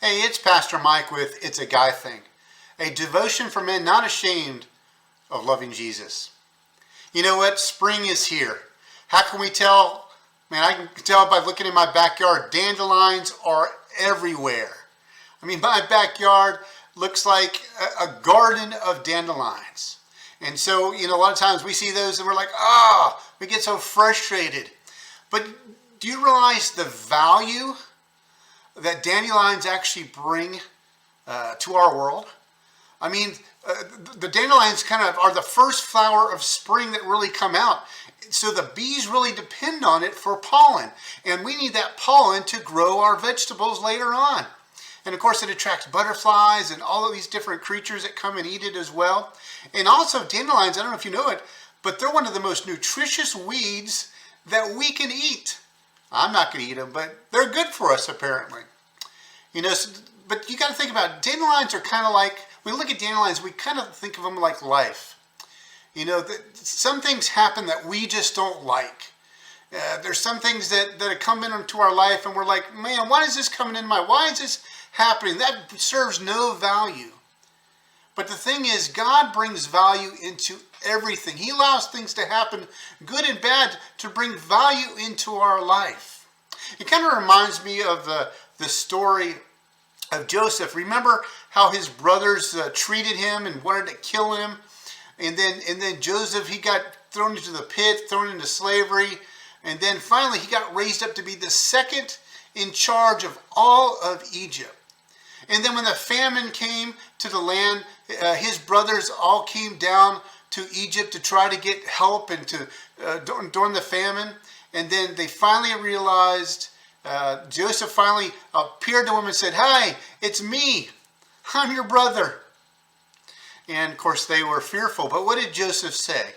Hey, it's Pastor Mike with It's a Guy Thing, a devotion for men not ashamed of loving Jesus. You know what? Spring is here. How can we tell? Man, I can tell by looking in my backyard. Dandelions are everywhere. I mean, my backyard looks like a garden of dandelions. And so, a lot of times we see those and we're like, we get so frustrated. But do you realize the value that dandelions actually bring to our world? I mean, the dandelions kind of are the first flower of spring that really come out. So the bees really depend on it for pollen. And we need that pollen to grow our vegetables later on. And of course it attracts butterflies and all of these different creatures that come and eat it as well. And also dandelions, I don't know if you know it, but they're one of the most nutritious weeds that we can eat. I'm not going to eat them, but they're good for us apparently. But you got to think about it. Dandelions are kind of like, when we look at dandelions, we kind of think of them like life. Some things happen that we just don't like. There's some things that come into our life and we're like, man, why is this coming in why is this happening? That serves no value. But the thing is, God brings value into everything. He allows things to happen, good and bad, to bring value into our life. It kind of reminds me of the story of Joseph. Remember how his brothers treated him and wanted to kill him? And then Joseph, he got thrown into the pit, thrown into slavery. And then finally he got raised up to be the second in charge of all of Egypt. And then when the famine came to the land, his brothers all came down to Egypt to try to get help and during the famine. And then they finally realized, Joseph finally appeared to them and said, "Hi, it's me. I'm your brother." And of course they were fearful. But what did Joseph say?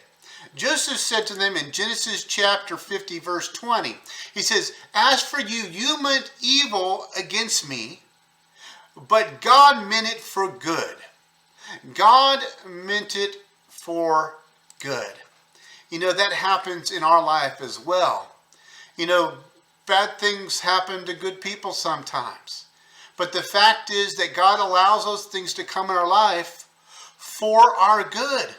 Joseph said to them in Genesis chapter 50, verse 20, he says, "As for you, you meant evil against me, but God meant it for good." God meant it for good. That happens in our life as well. Bad things happen to good people sometimes. But the fact is that God allows those things to come in our life for our good.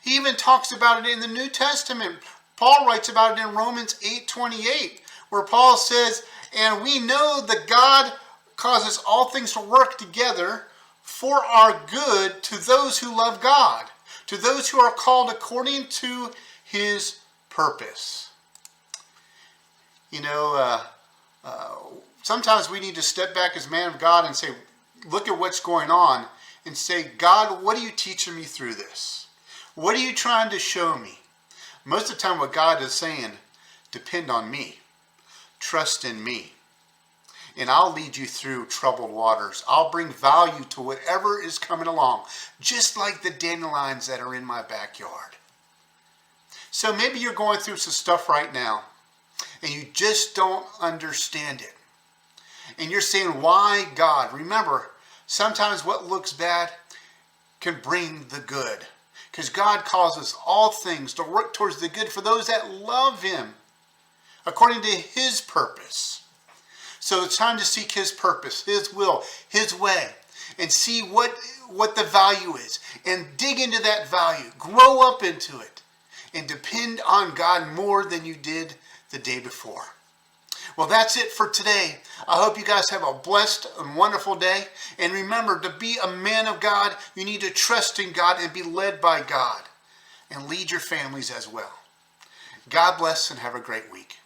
He even talks about it in the New Testament. Paul writes about it in Romans 8:28, where Paul says, "And we know that God causes all things to work together for our good to those who love God, to those who are called according to his purpose." Sometimes we need to step back as man of God and say, look at what's going on and say, "God, what are you teaching me through this? What are you trying to show me?" Most of the time what God is saying, depend on me, trust in me, and I'll lead you through troubled waters. I'll bring value to whatever is coming along, just like the dandelions that are in my backyard. So maybe you're going through some stuff right now and you just don't understand it. And you're saying, "Why, God?" Remember, sometimes what looks bad can bring the good. Because God causes all things to work towards the good for those that love him, according to his purpose. So it's time to seek his purpose, his will, his way, and see what the value is. And dig into that value. Grow up into it. And depend on God more than you did the day before. Well, that's it for today. I hope you guys have a blessed and wonderful day. And remember, to be a man of God, you need to trust in God and be led by God. And lead your families as well. God bless and have a great week.